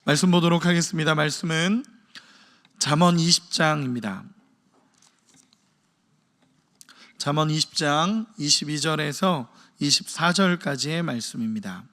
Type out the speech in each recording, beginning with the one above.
말씀 보도록 하겠습니다. 말씀은 잠언 20장입니다. 잠언 20장 22절에서 24절까지의 말씀입니다.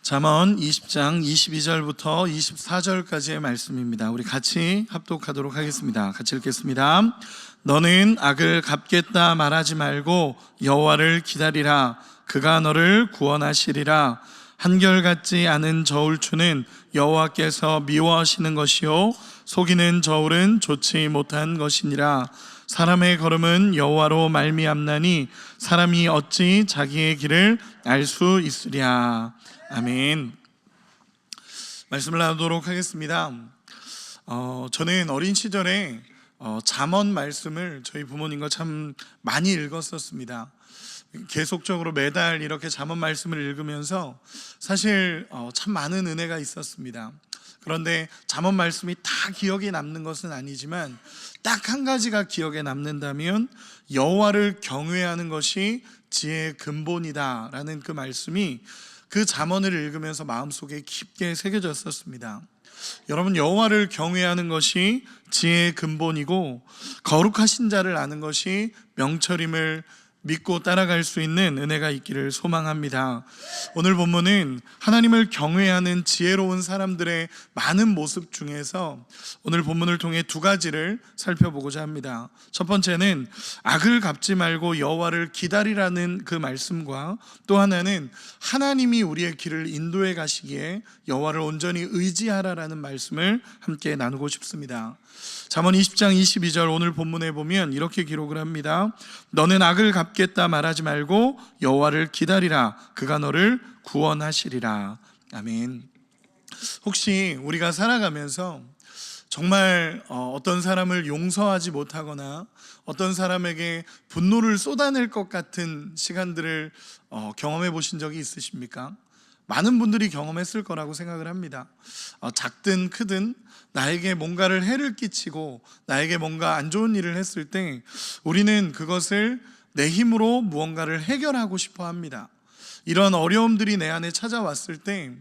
잠언 20장 22절부터 24절까지의 말씀입니다. 우리 같이 합독하도록 하겠습니다. 같이 읽겠습니다. 너는 악을 갚겠다 말하지 말고 여호와를 기다리라. 그가 너를 구원하시리라. 한결같지 않은 저울추는 여호와께서 미워하시는 것이요 속이는 저울은 좋지 못한 것이니라. 사람의 걸음은 여호와로 말미암나니 사람이 어찌 자기의 길을 알 수 있으랴. 아멘. 말씀을 나누도록 하겠습니다. 저는 어린 시절에 잠언 말씀을 저희 부모님과 참 많이 읽었었습니다. 계속적으로 매달 이렇게 잠언 말씀을 읽으면서 사실 참 많은 은혜가 있었습니다. 그런데 잠언 말씀이 다 기억에 남는 것은 아니지만 딱 한 가지가 기억에 남는다면 여호와를 경외하는 것이 지혜의 근본이다라는 그 말씀이 그 잠언을 읽으면서 마음속에 깊게 새겨졌었습니다. 여러분, 여호와를 경외하는 것이 지혜의 근본이고 거룩하신 자를 아는 것이 명철임을 믿고 따라갈 수 있는 은혜가 있기를 소망합니다. 오늘 본문은 하나님을 경외하는 지혜로운 사람들의 많은 모습 중에서 오늘 본문을 통해 두 가지를 살펴보고자 합니다. 첫 번째는 악을 갚지 말고 여호와를 기다리라는 그 말씀과 또 하나는 하나님이 우리의 길을 인도해 가시기에 여호와를 온전히 의지하라라는 말씀을 함께 나누고 싶습니다. 잠언 20장 22절 오늘 본문에 보면 이렇게 기록을 합니다. 너는 악을 갚겠다 말하지 말고 여호와를 기다리라. 그가 너를 구원하시리라. 아멘. 혹시 우리가 살아가면서 정말 어떤 사람을 용서하지 못하거나 어떤 사람에게 분노를 쏟아낼 것 같은 시간들을 경험해 보신 적이 있으십니까? 많은 분들이 경험했을 거라고 생각을 합니다. 작든 크든 나에게 뭔가를 해를 끼치고 나에게 뭔가 안 좋은 일을 했을 때 우리는 그것을 내 힘으로 무언가를 해결하고 싶어 합니다. 이런 어려움들이 내 안에 찾아왔을 때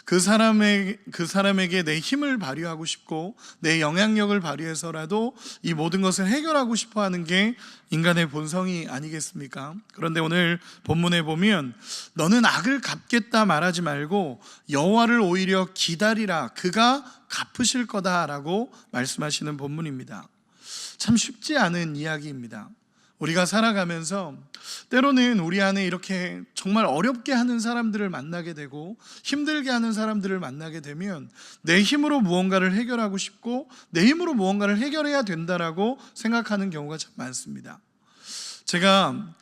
그 사람에게 내 힘을 발휘하고 싶고 내 영향력을 발휘해서라도 이 모든 것을 해결하고 싶어 하는 게 인간의 본성이 아니겠습니까? 그런데 오늘 본문에 보면 너는 악을 갚겠다 말하지 말고 여호와를 오히려 기다리라. 그가 갚으실 거다라고 말씀하시는 본문입니다. 참 쉽지 않은 이야기입니다. 우리가 살아가면서 때로는 우리 안에 이렇게 정말 어렵게 하는 사람들을 만나게 되고 힘들게 하는 사람들을 만나게 되면 내 힘으로 무언가를 해결하고 싶고 내 힘으로 무언가를 해결해야 된다라고 생각하는 경우가 참 많습니다. 제가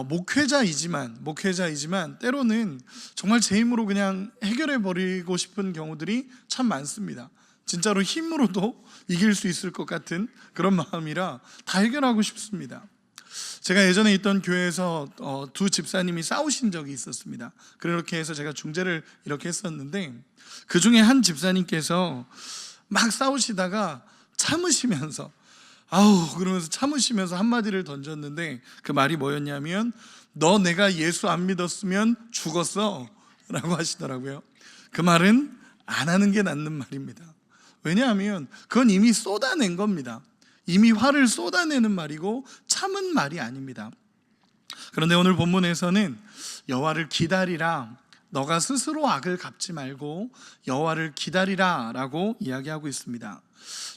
목회자이지만 때로는 정말 제 힘으로 그냥 해결해 버리고 싶은 경우들이 참 많습니다. 진짜로 힘으로도 이길 수 있을 것 같은 그런 마음이라 다 해결하고 싶습니다. 제가 예전에 있던 교회에서 두 집사님이 싸우신 적이 있었습니다. 그렇게 해서 제가 중재를 이렇게 했었는데 그 중에 한 집사님께서 막 싸우시다가 참으시면서 그러면서 참으시면서 한마디를 던졌는데 그 말이 뭐였냐면 너 내가 예수 안 믿었으면 죽었어 라고 하시더라고요. 그 말은 안 하는 게 낫는 말입니다. 왜냐하면 그건 이미 쏟아낸 겁니다. 이미 화를 쏟아내는 말이고 참은 말이 아닙니다. 그런데 오늘 본문에서는 여호와를 기다리라. 너가 스스로 악을 갚지 말고 여호와를 기다리라 라고 이야기하고 있습니다.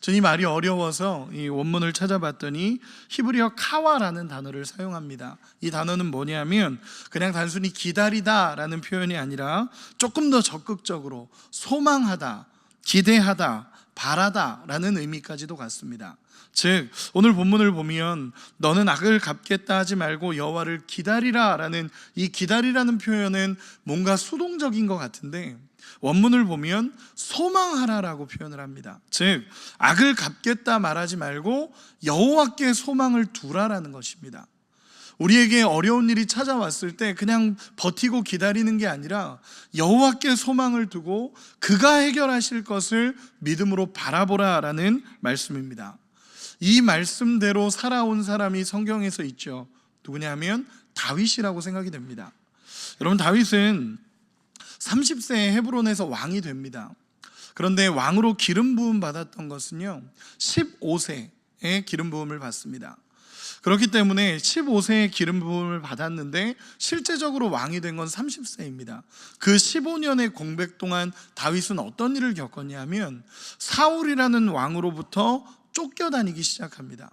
저는 이 말이 어려워서 이 원문을 찾아봤더니 히브리어 카와라는 단어를 사용합니다. 이 단어는 뭐냐면 그냥 단순히 기다리다 라는 표현이 아니라 조금 더 적극적으로 소망하다, 기대하다, 바라다 라는 의미까지도 같습니다. 즉 오늘 본문을 보면 너는 악을 갚겠다 하지 말고 여호와를 기다리라 라는 이 기다리라는 표현은 뭔가 수동적인 것 같은데 원문을 보면 소망하라라고 표현을 합니다. 즉 악을 갚겠다 말하지 말고 여호와께 소망을 두라라는 것입니다. 우리에게 어려운 일이 찾아왔을 때 그냥 버티고 기다리는 게 아니라 여호와께 소망을 두고 그가 해결하실 것을 믿음으로 바라보라라는 말씀입니다. 이 말씀대로 살아온 사람이 성경에서 있죠. 누구냐면 다윗이라고 생각이 됩니다. 여러분, 다윗은 30세에 헤브론에서 왕이 됩니다. 그런데 왕으로 기름 부음 받았던 것은요 15세에 기름 부음을 받습니다. 그렇기 때문에 15세에 기름 부음을 받았는데 실제적으로 왕이 된 건 30세입니다. 그 15년의 공백 동안 다윗은 어떤 일을 겪었냐면 사울이라는 왕으로부터 쫓겨다니기 시작합니다.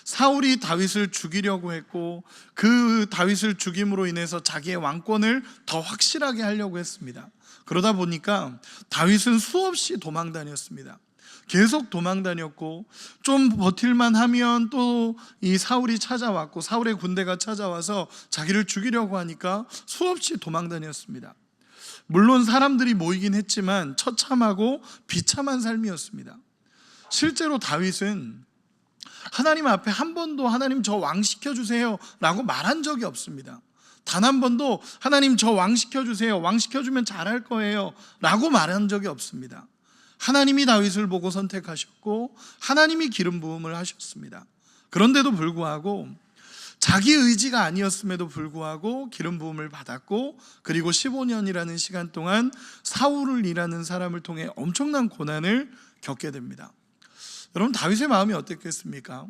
사울이 다윗을 죽이려고 했고 그 다윗을 죽임으로 인해서 자기의 왕권을 더 확실하게 하려고 했습니다. 그러다 보니까 다윗은 수없이 도망 다녔습니다. 계속 도망 다녔고 좀 버틸만 하면 또 이 사울이 찾아왔고 사울의 군대가 찾아와서 자기를 죽이려고 하니까 수없이 도망 다녔습니다. 물론 사람들이 모이긴 했지만 처참하고 비참한 삶이었습니다. 실제로 다윗은 하나님 앞에 한 번도 하나님 저 왕 시켜주세요 라고 말한 적이 없습니다. 단 한 번도 하나님 저 왕 시켜주세요, 왕 시켜주면 잘할 거예요 라고 말한 적이 없습니다. 하나님이 다윗을 보고 선택하셨고 하나님이 기름 부음을 하셨습니다. 그런데도 불구하고 자기 의지가 아니었음에도 불구하고 기름 부음을 받았고 그리고 15년이라는 시간 동안 사울이라는 사람을 통해 엄청난 고난을 겪게 됩니다. 여러분, 다윗의 마음이 어땠겠습니까?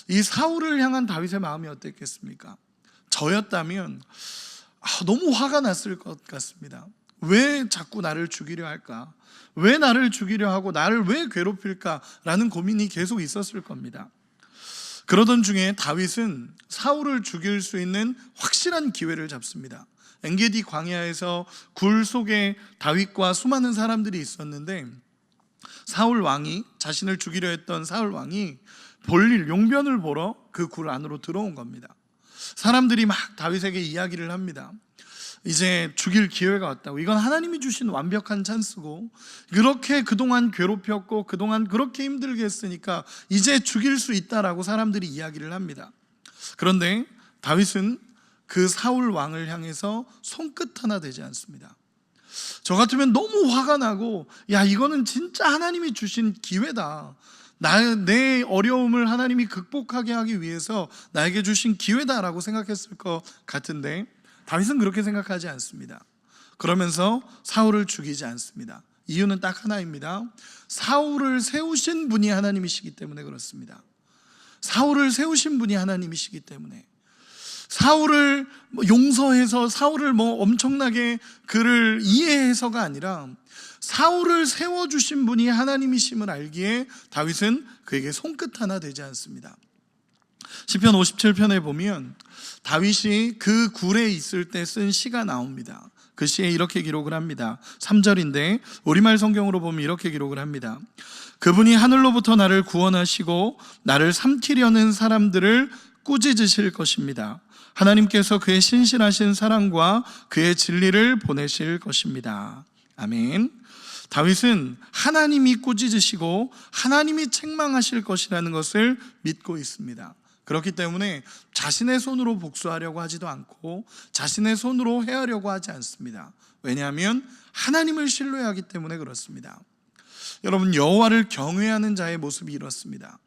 이 사울을 향한 다윗의 마음이 어땠겠습니까? 저였다면 너무 화가 났을 것 같습니다. 왜 자꾸 나를 죽이려 할까? 왜 나를 죽이려 하고 나를 왜 괴롭힐까라는 고민이 계속 있었을 겁니다. 그러던 중에 다윗은 사울을 죽일 수 있는 확실한 기회를 잡습니다. 엔게디 광야에서 굴 속에 다윗과 수많은 사람들이 있었는데 사울 왕이, 자신을 죽이려 했던 사울 왕이 볼일 용변을 보러 그 굴 안으로 들어온 겁니다. 사람들이 막 다윗에게 이야기를 합니다. 이제 죽일 기회가 왔다고. 이건 하나님이 주신 완벽한 찬스고 그렇게 그동안 괴롭혔고 그동안 그렇게 힘들게 했으니까 이제 죽일 수 있다라고 사람들이 이야기를 합니다. 그런데 다윗은 그 사울 왕을 향해서 손끝 하나 대지 않습니다. 저 같으면 너무 화가 나고 야, 이거는 진짜 하나님이 주신 기회다, 내 어려움을 하나님이 극복하게 하기 위해서 나에게 주신 기회다라고 생각했을 것 같은데 다윗은 그렇게 생각하지 않습니다. 그러면서 사울을 죽이지 않습니다. 이유는 딱 하나입니다. 사울을 세우신 분이 하나님이시기 때문에 그렇습니다. 사울을 세우신 분이 하나님이시기 때문에 사울을 용서해서 사울을 엄청나게 그를 이해해서가 아니라 사울을 세워주신 분이 하나님이심을 알기에 다윗은 그에게 손끝 하나 대지 않습니다. 시편 57편에 보면 다윗이 그 굴에 있을 때 쓴 시가 나옵니다. 그 시에 이렇게 기록을 합니다. 3절인데 우리말 성경으로 보면 이렇게 기록을 합니다. 그분이 하늘로부터 나를 구원하시고 나를 삼키려는 사람들을 꾸짖으실 것입니다. 하나님께서 그의 신실하신 사랑과 그의 진리를 보내실 것입니다. 아멘. 다윗은 하나님이 꾸짖으시고 하나님이 책망하실 것이라는 것을 믿고 있습니다. 그렇기 때문에 자신의 손으로 복수하려고 하지도 않고 자신의 손으로 해하려고 하지 않습니다. 왜냐하면 하나님을 신뢰하기 때문에 그렇습니다. 여러분, 여호와를 경외하는 자의 모습이 이렇습니다.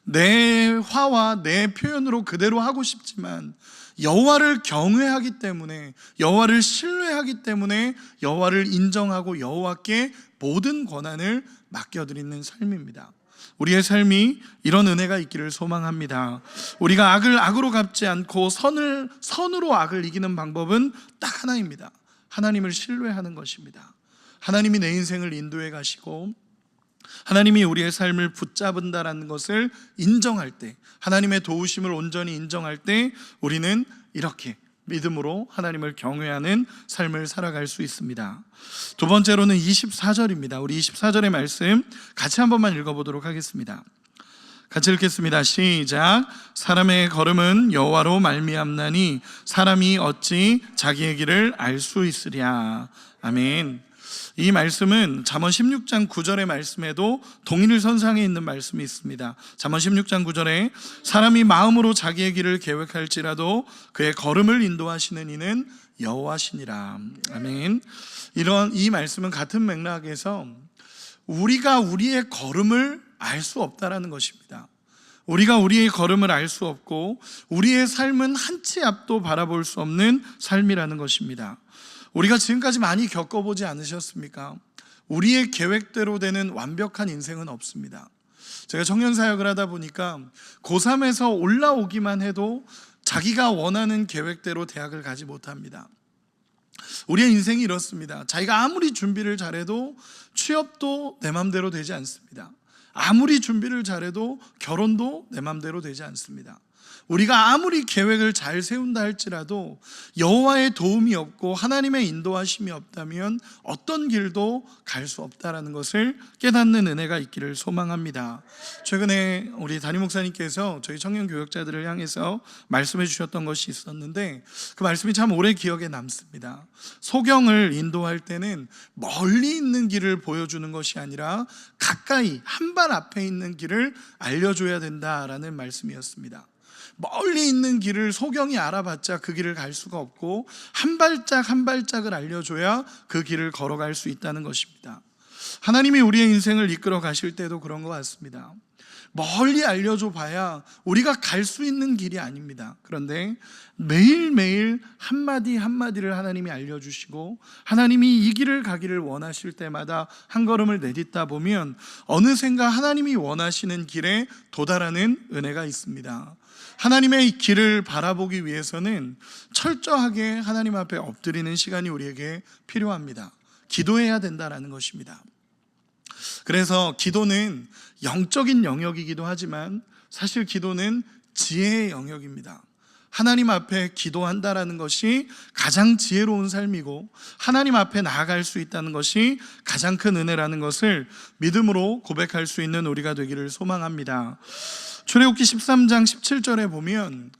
내 화와 내 표현으로 그대로 하고 싶지만 여호와를 경외하기 때문에, 여호와를 신뢰하기 때문에 여호와를 인정하고 여호와께 모든 권한을 맡겨드리는 삶입니다. 우리의 삶이 이런 은혜가 있기를 소망합니다. 우리가 악을 악으로 갚지 않고 선으로 악을 이기는 방법은 딱 하나입니다. 하나님을 신뢰하는 것입니다. 하나님이 내 인생을 인도해 가시고 하나님이 우리의 삶을 붙잡은다라는 것을 인정할 때, 하나님의 도우심을 온전히 인정할 때 우리는 이렇게 믿음으로 하나님을 경외하는 삶을 살아갈 수 있습니다. 두 번째로는 24절입니다. 우리 24절의 말씀 같이 한 번만 읽어보도록 하겠습니다. 같이 읽겠습니다. 시작. 사람의 걸음은 여호와로 말미암나니 사람이 어찌 자기의 길을 알 수 있으랴. 아멘. 이 말씀은 잠언 16장 9절의 말씀에도 동일선상에 있는 말씀이 있습니다. 잠언 16장 9절에 사람이 마음으로 자기의 길을 계획할지라도 그의 걸음을 인도하시는 이는 여호와시니라. 아멘. 이 말씀은 같은 맥락에서 우리가 우리의 걸음을 알 수 없다라는 것입니다. 우리가 우리의 걸음을 알 수 없고 우리의 삶은 한 치 앞도 바라볼 수 없는 삶이라는 것입니다. 우리가 지금까지 많이 겪어보지 않으셨습니까? 우리의 계획대로 되는 완벽한 인생은 없습니다. 제가 청년 사역을 하다 보니까 고3에서 올라오기만 해도 자기가 원하는 계획대로 대학을 가지 못합니다. 우리의 인생이 이렇습니다. 자기가 아무리 준비를 잘해도 취업도 내 맘대로 되지 않습니다. 아무리 준비를 잘해도 결혼도 내 맘대로 되지 않습니다. 우리가 아무리 계획을 잘 세운다 할지라도 여호와의 도움이 없고 하나님의 인도하심이 없다면 어떤 길도 갈 수 없다라는 것을 깨닫는 은혜가 있기를 소망합니다. 최근에 우리 담임 목사님께서 저희 청년 교역자들을 향해서 말씀해 주셨던 것이 있었는데 그 말씀이 참 오래 기억에 남습니다. 소경을 인도할 때는 멀리 있는 길을 보여주는 것이 아니라 가까이 한 발 앞에 있는 길을 알려줘야 된다라는 말씀이었습니다. 멀리 있는 길을 소경이 알아봤자 그 길을 갈 수가 없고 한 발짝 한 발짝을 알려줘야 그 길을 걸어갈 수 있다는 것입니다. 하나님이 우리의 인생을 이끌어 가실 때도 그런 것 같습니다. 멀리 알려줘 봐야 우리가 갈 수 있는 길이 아닙니다. 그런데 매일매일 한마디 한마디를 하나님이 알려주시고 하나님이 이 길을 가기를 원하실 때마다 한 걸음을 내딛다 보면 어느샌가 하나님이 원하시는 길에 도달하는 은혜가 있습니다. 하나님의 길을 바라보기 위해서는 철저하게 하나님 앞에 엎드리는 시간이 우리에게 필요합니다. 기도해야 된다는 것입니다. 그래서 기도는 영적인 영역이기도 하지만 사실 기도는 지혜의 영역입니다. 하나님 앞에 기도한다라는 것이 가장 지혜로운 삶이고 하나님 앞에 나아갈 수 있다는 것이 가장 큰 은혜라는 것을 믿음으로 고백할 수 있는 우리가 되기를 소망합니다. 출애굽기 13장 17절에 보면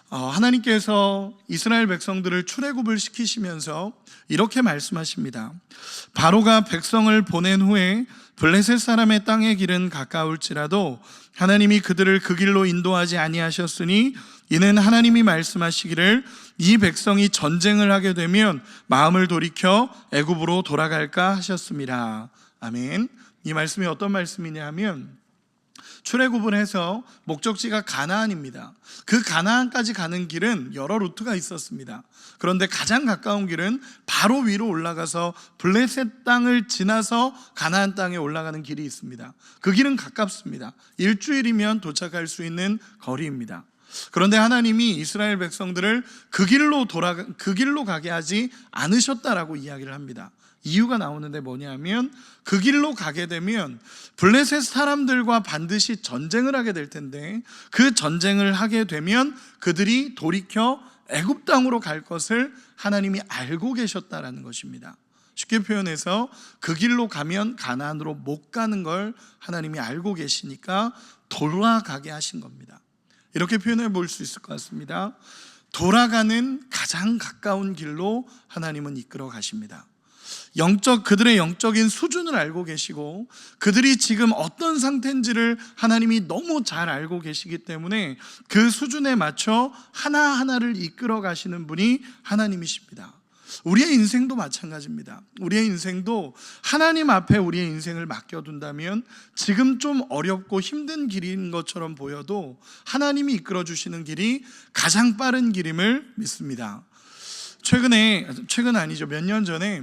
하나님께서 이스라엘 백성들을 출애굽을 시키시면서 이렇게 말씀하십니다. 바로가 백성을 보낸 후에 블레셋 사람의 땅의 길은 가까울지라도 하나님이 그들을 그 길로 인도하지 아니하셨으니 이는 하나님이 말씀하시기를 이 백성이 전쟁을 하게 되면 마음을 돌이켜 애굽으로 돌아갈까 하셨습니다. 아멘. 이 말씀이 어떤 말씀이냐 하면 출애굽을 해서 목적지가 가나안입니다. 그 가나안까지 가는 길은 여러 루트가 있었습니다. 그런데 가장 가까운 길은 바로 위로 올라가서 블레셋 땅을 지나서 가나안 땅에 올라가는 길이 있습니다. 그 길은 가깝습니다. 일주일이면 도착할 수 있는 거리입니다. 그런데 하나님이 이스라엘 백성들을 그 길로 가게 하지 않으셨다라고 이야기를 합니다. 이유가 나오는데 뭐냐면 그 길로 가게 되면 블레셋 사람들과 반드시 전쟁을 하게 될 텐데 그 전쟁을 하게 되면 그들이 돌이켜 애굽 땅으로 갈 것을 하나님이 알고 계셨다라는 것입니다. 쉽게 표현해서 그 길로 가면 가나안으로 못 가는 걸 하나님이 알고 계시니까 돌아가게 하신 겁니다. 이렇게 표현해 볼 수 있을 것 같습니다. 돌아가는 가장 가까운 길로 하나님은 이끌어 가십니다. 그들의 영적인 수준을 알고 계시고 그들이 지금 어떤 상태인지를 하나님이 너무 잘 알고 계시기 때문에 그 수준에 맞춰 하나하나를 이끌어 가시는 분이 하나님이십니다. 우리의 인생도 마찬가지입니다. 우리의 인생도 하나님 앞에 우리의 인생을 맡겨둔다면 지금 좀 어렵고 힘든 길인 것처럼 보여도 하나님이 이끌어 주시는 길이 가장 빠른 길임을 믿습니다. 최근 아니죠. 몇 년 전에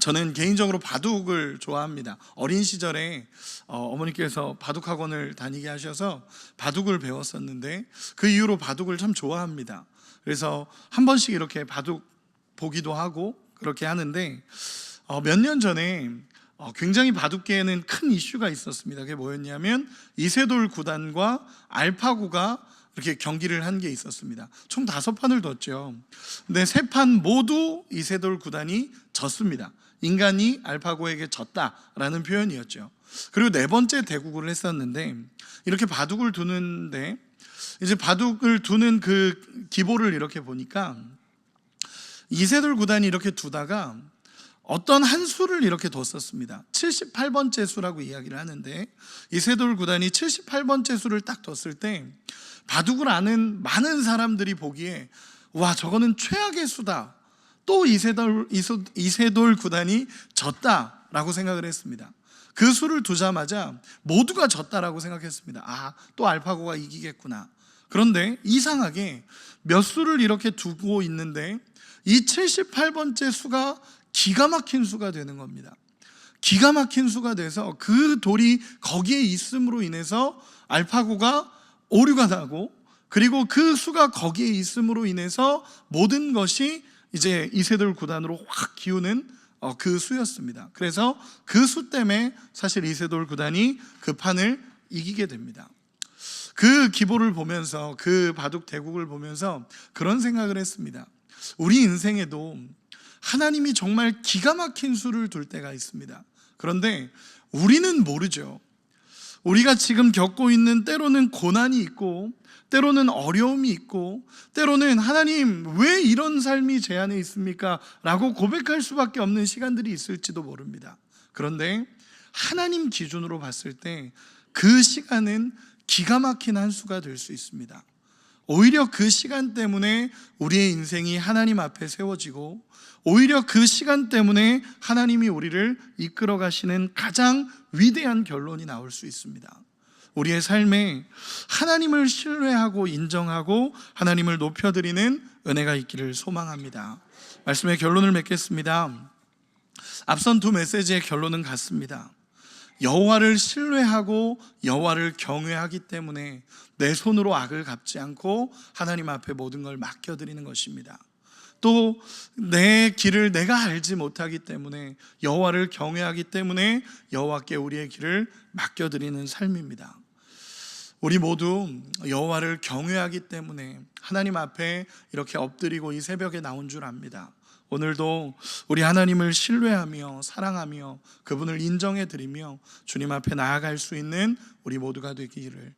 저는 개인적으로 바둑을 좋아합니다. 어린 시절에 어머니께서 바둑학원을 다니게 하셔서 바둑을 배웠었는데 그 이후로 바둑을 참 좋아합니다. 그래서 한 번씩 이렇게 바둑 보기도 하고 그렇게 하는데 몇 년 전에 굉장히 바둑계에는 큰 이슈가 있었습니다. 그게 뭐였냐면 이세돌 구단과 알파고가 이렇게 경기를 한 게 있었습니다. 총 5판을 뒀죠. 근데 3판 모두 이세돌 구단이 졌습니다. 인간이 알파고에게 졌다라는 표현이었죠. 그리고 4번째 대국을 했었는데 이렇게 바둑을 두는데 이제 바둑을 두는 그 기보를 이렇게 보니까 이세돌 구단이 이렇게 두다가 어떤 한 수를 이렇게 뒀었습니다. 78번째 수라고 이야기를 하는데 이세돌 구단이 78번째 수를 딱 뒀을 때 바둑을 아는 많은 사람들이 보기에 와, 저거는 최악의 수다. 또 이세돌 구단이 졌다라고 생각을 했습니다. 그 수를 두자마자 모두가 졌다라고 생각했습니다. 아, 또 알파고가 이기겠구나. 그런데 이상하게 몇 수를 이렇게 두고 있는데 이 78번째 수가 기가 막힌 수가 되는 겁니다. 기가 막힌 수가 돼서 그 돌이 거기에 있음으로 인해서 알파고가 오류가 나고, 그리고 그 수가 거기에 있음으로 인해서 모든 것이 이제 이세돌 구단으로 확 기우는 그 수였습니다. 그래서 그 수 때문에 사실 이세돌 구단이 그 판을 이기게 됩니다. 그 기보를 보면서, 그 바둑 대국을 보면서 그런 생각을 했습니다. 우리 인생에도 하나님이 정말 기가 막힌 수를 둘 때가 있습니다. 그런데 우리는 모르죠. 우리가 지금 겪고 있는 때로는 고난이 있고, 때로는 어려움이 있고, 때로는 하나님 왜 이런 삶이 제 안에 있습니까? 라고 고백할 수밖에 없는 시간들이 있을지도 모릅니다. 그런데 하나님 기준으로 봤을 때 그 시간은 기가 막힌 한 수가 될 수 있습니다. 오히려 그 시간 때문에 우리의 인생이 하나님 앞에 세워지고, 오히려 그 시간 때문에 하나님이 우리를 이끌어 가시는 가장 위대한 결론이 나올 수 있습니다. 우리의 삶에 하나님을 신뢰하고 인정하고 하나님을 높여드리는 은혜가 있기를 소망합니다. 말씀의 결론을 맺겠습니다. 앞선 두 메시지의 결론은 같습니다. 여호와를 신뢰하고 여호와를 경외하기 때문에 내 손으로 악을 갚지 않고 하나님 앞에 모든 걸 맡겨드리는 것입니다. 또 내 길을 내가 알지 못하기 때문에 여호와를 경외하기 때문에 여호와께 우리의 길을 맡겨드리는 삶입니다. 우리 모두 여호와를 경외하기 때문에 하나님 앞에 이렇게 엎드리고 이 새벽에 나온 줄 압니다. 오늘도 우리 하나님을 신뢰하며 사랑하며 그분을 인정해드리며 주님 앞에 나아갈 수 있는 우리 모두가 되기를,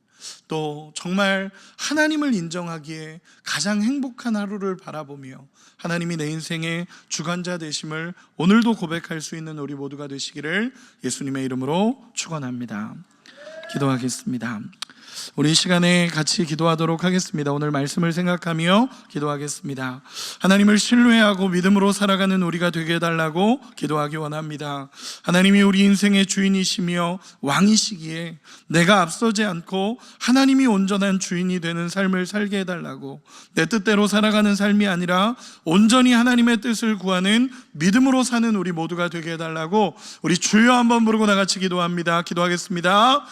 또 정말 하나님을 인정하기에 가장 행복한 하루를 바라보며 하나님이 내 인생의 주관자 되심을 오늘도 고백할 수 있는 우리 모두가 되시기를 예수님의 이름으로 축원합니다. 기도하겠습니다. 우리 이 시간에 같이 기도하도록 하겠습니다. 오늘 말씀을 생각하며 기도하겠습니다. 하나님을 신뢰하고 믿음으로 살아가는 우리가 되게 해달라고 기도하기 원합니다. 하나님이 우리 인생의 주인이시며 왕이시기에 내가 앞서지 않고 하나님이 온전한 주인이 되는 삶을 살게 해달라고, 내 뜻대로 살아가는 삶이 아니라 온전히 하나님의 뜻을 구하는 믿음으로 사는 우리 모두가 되게 해달라고 우리 주여 한번 부르고 나같이 기도합니다. 기도하겠습니다.